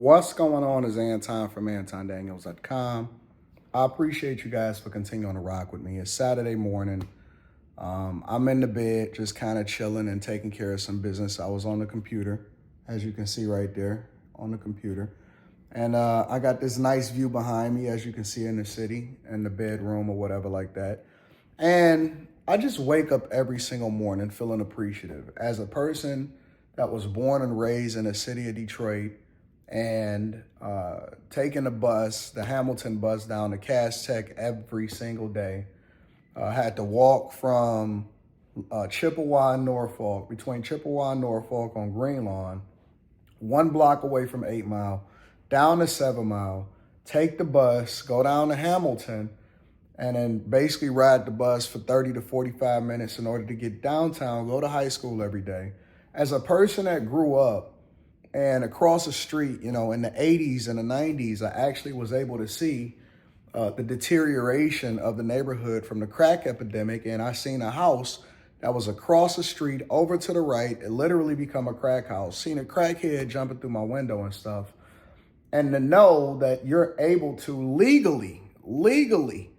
What's going on is Anton from antondaniels.com. I appreciate you guys for continuing to rock with me. It's Saturday morning. I'm in the bed, just kind of chilling and taking care of some business. I was on the computer, as you can see right there, on the computer. And I got this nice view behind me, as you can see in the city, in the bedroom or whatever like that. And I just wake up every single morning feeling appreciative. As a person that was born and raised in the city of Detroit, and taking the bus, the Hamilton bus down to Cass Tech every single day. Had to walk from Chippewa and Norfolk, between Chippewa and Norfolk on Green Lawn, 1 block away from 8 Mile, down to 7 Mile, take the bus, go down to Hamilton, and then basically ride the bus for 30 to 45 minutes in order to get downtown, go to high school every day. As a person that grew up, and across the street, in the 80s and the 90s, I actually was able to see the deterioration of the neighborhood from the crack epidemic. And I seen a house that was across the street over to the right. It literally become a crack house. Seen a crackhead jumping through my window and stuff. And to know that you're able to legally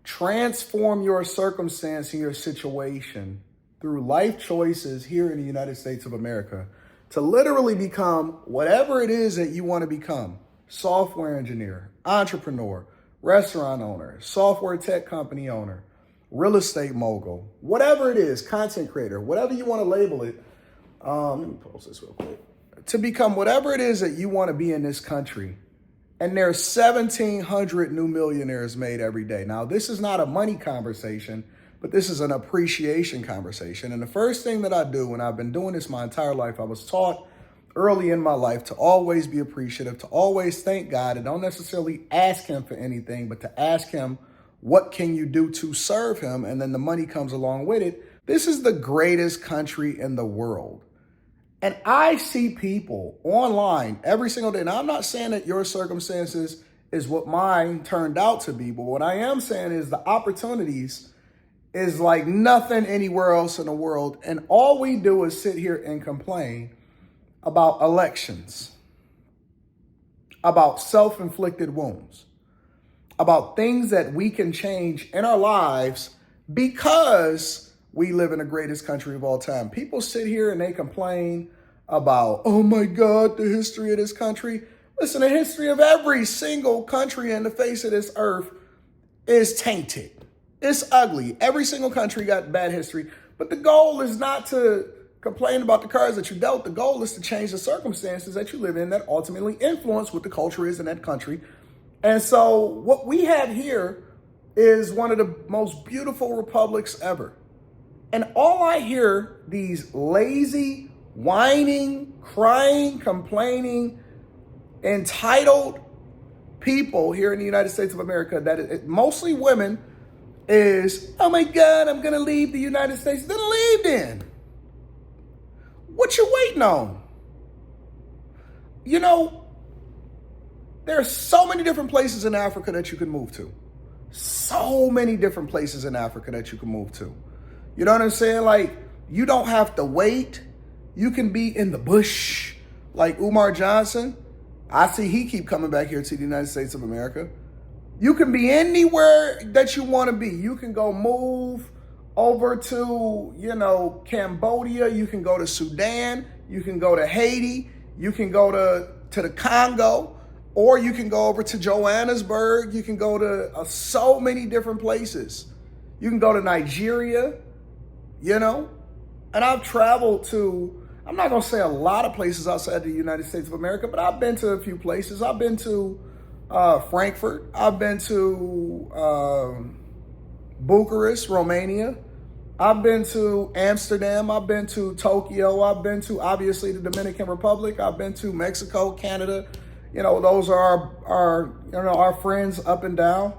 transform your circumstance and your situation through life choices here in the United States of America, to literally become whatever it is that you want to become: software engineer, entrepreneur, restaurant owner, software tech company owner, real estate mogul, whatever it is, content creator, whatever you want to label it. Let me pause this real quick. To become whatever it is that you want to be in this country. And there's 1,700 new millionaires made every day. Now, this is not a money conversation, but this is an appreciation conversation. And the first thing that I do, and I've been doing this my entire life, I was taught early in my life to always be appreciative, to always thank God, and don't necessarily ask him for anything, but to ask him, what can you do to serve him? And then the money comes along with it. This is the greatest country in the world. And I see people online every single day. Now, I'm not saying that your circumstances is what mine turned out to be, but what I am saying is the opportunities is like nothing anywhere else in the world. And all we do is sit here and complain about elections, about self-inflicted wounds, about things that we can change in our lives because we live in the greatest country of all time. People sit here and they complain about, oh my God, the history of this country. Listen, the history of every single country in the face of this earth is tainted. It's ugly. Every single country got bad history. But the goal is not to complain about the cards that you dealt. The goal is to change the circumstances that you live in that ultimately influence what the culture is in that country. And so what we have here is one of the most beautiful republics ever. And all I hear these lazy, whining, crying, complaining, entitled people here in the United States of America, that mostly women, is, oh my God, I'm going to leave the United States. Then leave then. What you waiting on? There's so many different places in Africa that you can move to. So many different places in Africa that you can move to. You know what I'm saying? Like, you don't have to wait. You can be in the bush like Umar Johnson. I see he keep coming back here to the United States of America. You can be anywhere that you want to be. You can go move over to, Cambodia. You can go to Sudan. You can go to Haiti. You can go to the Congo. Or you can go over to Johannesburg. You can go to so many different places. You can go to Nigeria, And I've traveled to, I'm not going to say a lot of places outside the United States of America, but I've been to a few places. I've been to Frankfurt. I've been to Bucharest, Romania. I've been to Amsterdam. I've been to Tokyo. I've been to, obviously, the Dominican Republic. I've been to Mexico, Canada. Those are our friends up and down.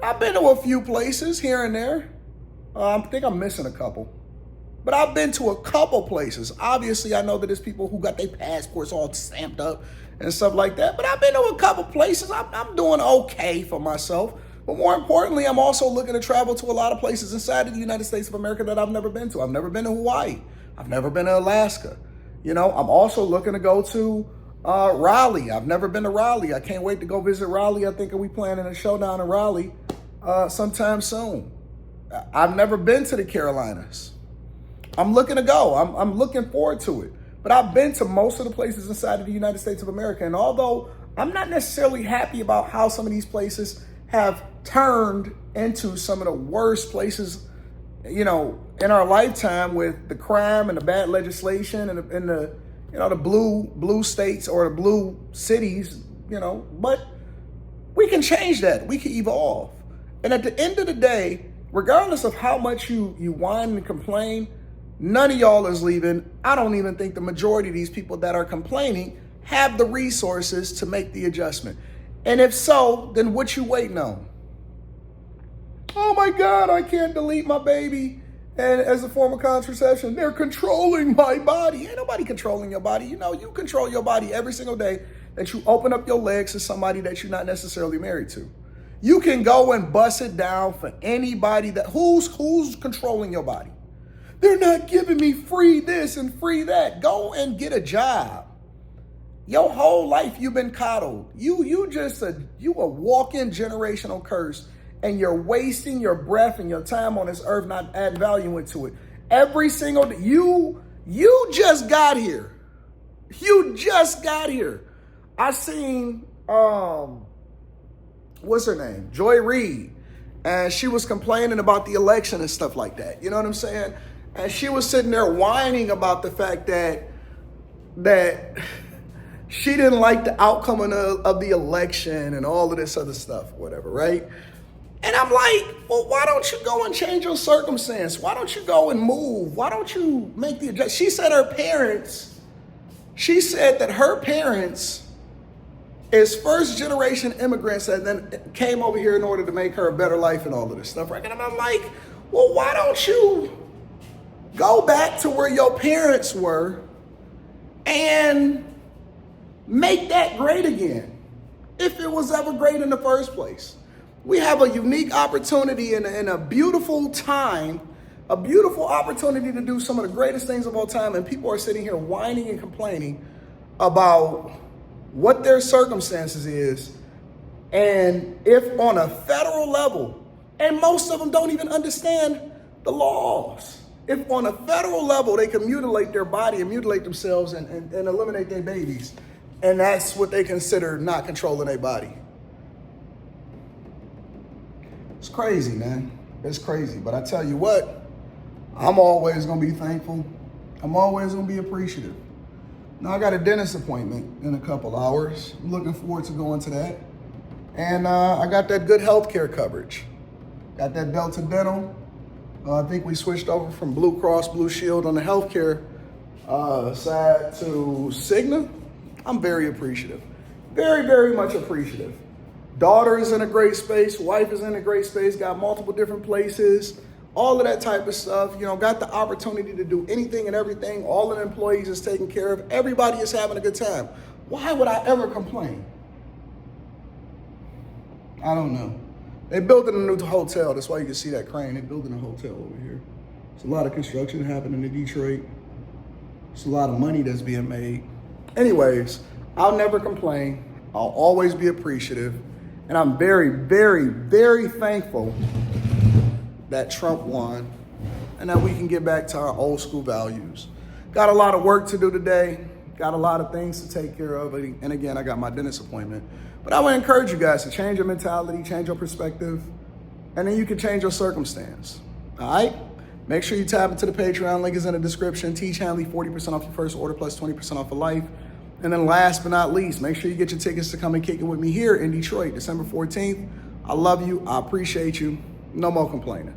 I've been to a few places here and there. I think I'm missing a couple. But I've been to a couple places. Obviously, I know that there's people who got their passports all stamped up and stuff like that. But I've been to a couple places. I'm doing okay for myself. But more importantly, I'm also looking to travel to a lot of places inside of the United States of America that I've never been to. I've never been to Hawaii. I've never been to Alaska. I'm also looking to go to Raleigh. I've never been to Raleigh. I can't wait to go visit Raleigh. I think we planning a show down in Raleigh sometime soon. I've never been to the Carolinas. I'm looking to go. I'm looking forward to it. But I've been to most of the places inside of the United States of America. And although I'm not necessarily happy about how some of these places have turned into some of the worst places, in our lifetime, with the crime and the bad legislation and the blue states or the blue cities, but we can change that. We can evolve. And at the end of the day, regardless of how much you whine and complain, none of y'all is leaving. I don't even think the majority of these people that are complaining have the resources to make the adjustment. And if so, then what you waiting on? Oh my God, I can't delete my baby and as a form of contraception. They're controlling my body. Ain't nobody controlling your body. You control your body every single day that you open up your legs to somebody that you're not necessarily married to. You can go and bust it down for anybody who's controlling your body. They're not giving me free this and free that. Go and get a job. Your whole life you've been coddled. You a walk-in generational curse, and you're wasting your breath and your time on this earth, not adding value into it. Every single day. You just got here. You just got here. I seen what's her name? Joy Reid. And she was complaining about the election and stuff like that. You know what I'm saying? And she was sitting there whining about the fact that she didn't like the outcome of the election and all of this other stuff, whatever, right? And I'm like, well, why don't you go and change your circumstance? Why don't you go and move? Why don't you make the adjustment? She said that her parents is first generation immigrants that then came over here in order to make her a better life and all of this stuff, right? And I'm like, well, why don't you go back to where your parents were and make that great again, if it was ever great in the first place? We have a unique opportunity and a beautiful time, a beautiful opportunity to do some of the greatest things of all time, and people are sitting here whining and complaining about what their circumstances is. And if on a federal level, and most of them don't even understand the laws, if on a federal level they can mutilate their body and mutilate themselves and eliminate their babies, and that's what they consider not controlling their body. It's crazy, man. It's crazy. But I tell you what, I'm always going to be thankful. I'm always going to be appreciative. Now, I got a dentist appointment in a couple hours. I'm looking forward to going to that. And I got that good healthcare coverage. Got that Delta Dental. I think we switched over from Blue Cross Blue Shield on the healthcare side to Cigna. I'm very appreciative. Very, very much appreciative. Daughter is in a great space. Wife is in a great space. Got multiple different places. All of that type of stuff. Got the opportunity to do anything and everything. All of the employees is taken care of. Everybody is having a good time. Why would I ever complain? I don't know. They building a new hotel. That's why you can see that crane. They're building a hotel over here. There's a lot of construction happening in Detroit. There's a lot of money that's being made. Anyways, I'll never complain. I'll always be appreciative. And I'm very, very, very thankful that Trump won and that we can get back to our old school values. Got a lot of work to do today. Got a lot of things to take care of. And again, I got my dentist appointment. But I would encourage you guys to change your mentality, change your perspective, and then you can change your circumstance. All right? Make sure you tap into the Patreon. Link is in the description. Teach Hanley 40% off your first order plus 20% off for life. And then last but not least, make sure you get your tickets to come and kick it with me here in Detroit, December 14th. I love you. I appreciate you. No more complaining.